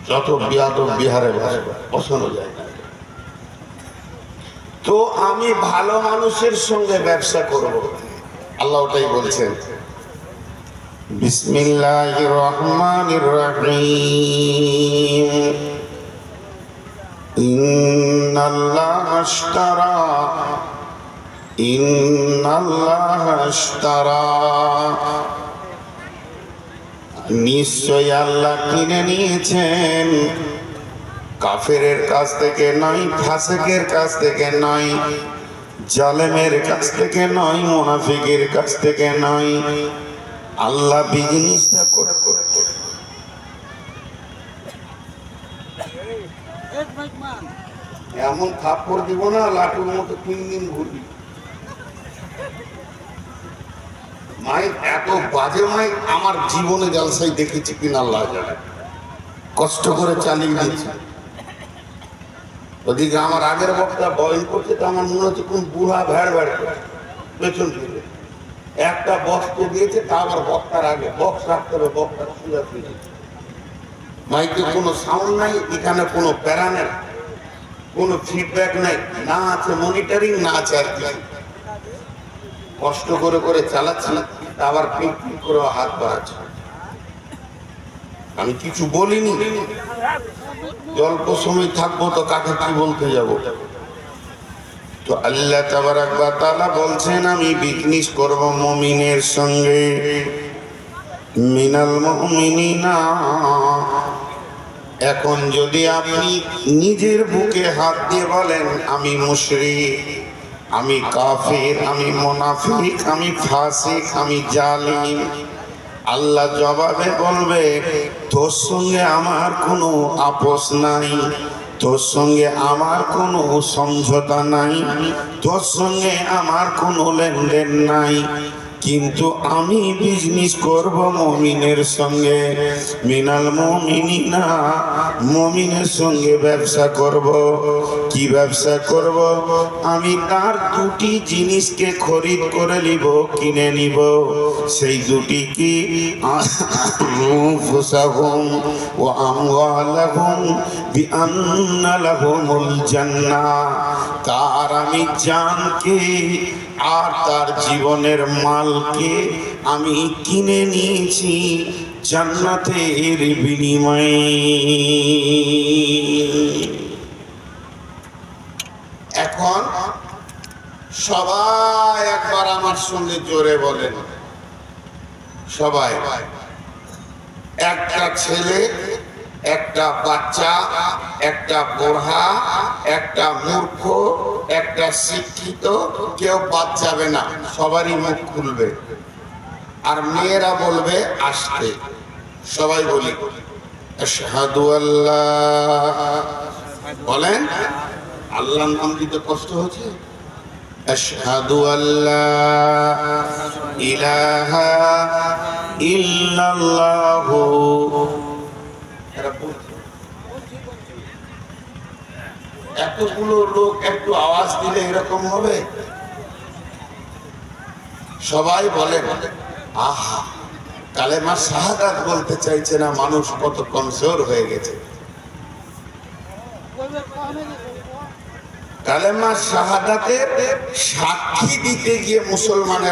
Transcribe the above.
যত বিয়াদব বিহারে বসানো যায় না। তো আমি ভালো মানুষের সঙ্গে ব্যবসা করব, আল্লাহ ওটাই বলছেন। বিসমিল্লাহির রহমানির রহিম। ইন্নাল্লাহা আশতারা, নিশ্চয় আল্লাহ কিনে নিয়েছেন, কাফেরের কাছ থেকে নয়, ফাসিকের কাছ থেকে নয়, জালেমের কাছ থেকে নয়, মুনাফিকের কাছ থেকে নয়। আল্লাহ বিজনেসটা করে এমন থাপ্পড় দিব না লাটুর মতো 3 দিন ঘুরবি। মাইক এত বাজে মাইক আমার জীবনে জলসাই দেখেছি কিনা আল্লাহ জানে। কষ্ট করে চালিয়ে দিয়েছি। ওদিকে আমার আগের বক্তা বয়ন করছে, তো আমার মনে হচ্ছে কোন বুড়া ভ্যাড় ভ্যাড় পেছন থেকে একটা বক্স তো দিয়েছে, তা আবার বক্তার আগে বক্স রাখতে হবে, বক্তা শুয়ে শুয়ে। মাইকে কোনো সাউন্ড নাই, এখানে কোনো প্যারা নেই, কোনো ফিডব্যাক নাই, না আছে মনিটরিং, না আছে আর কিছু। কষ্ট করে করে চালাচ্ছি, আবার পিক পিক করে হাত বাড়াচ্ছে। আমি কিছু বলিনি, অল্প সময় থাকবো তো কাকে কি বলতে যাব। তো আল্লাহ তাবারাক ওয়া তাআলা বলছেন, আমি বিজনেস করব মুমিনের সঙ্গে। মিনাল মুমিনিনা, এখন যদি আপনি নিজের বুকে হাত দিয়ে বলেন আমি মুশরিক, আমি কাফির, আমি মুনাফিক, আমি ফাসিক, আমি জালিম, আল্লাহ জবাবে বলবে তোর সঙ্গে আমার কোনো আপোষ নাই, তোর সঙ্গে আমার কোনো সমঝোতা নাই, তোর সঙ্গে আমার কোনো লেনদেন নাই। কিন্তু আমি বিজনেস করব মুমিনের সঙ্গে। মিনাল মুমিনিনা, মুমিনের সঙ্গে ব্যবসা করব। কি ব্যবসা করব? আমি তার দুটি জিনিসকে খরিদ করে নিব, কিনে নিব। সেই দুটি কি? আনফুসাহুম ওয়া আমওয়ালাহুম বিআন্না লাহুমুল জান্নাহ। তার আমি জানকে আর তার জীবনের মালকে আমি কিনে নিয়েছি জান্নাতের বিনিময়ে। এখন সবাই একবার আমার সঙ্গে জোরে বলেন, সবাই। একটা ছেলে, একটা বাচ্চা, একটা বোরহা, একটা মূর্খ, একটা শিক্ষিত, কেউ বাদ যাবে না, সবারই মুখ খুলবে। আর মেয়েরা বলবে আসতে। সবাই বলি আশহাদু আল্লাহ, বলেন। আল্লাহর নাম দিতে কষ্ট হচ্ছে। আশহাদু আল্লাহ ইলাহা ইল্লাল্লাহু। এতগুলো লোক একটু আওয়াজ দিলে এরকম হবে? সবাই বলে আহা, কালেমা শাহাদাত বলতে চাইছে না, মানুষ কত কমজোর হয়ে গেছে। কালেমা শাহাদাতের সাক্ষী দিতে গিয়ে মুসলমানের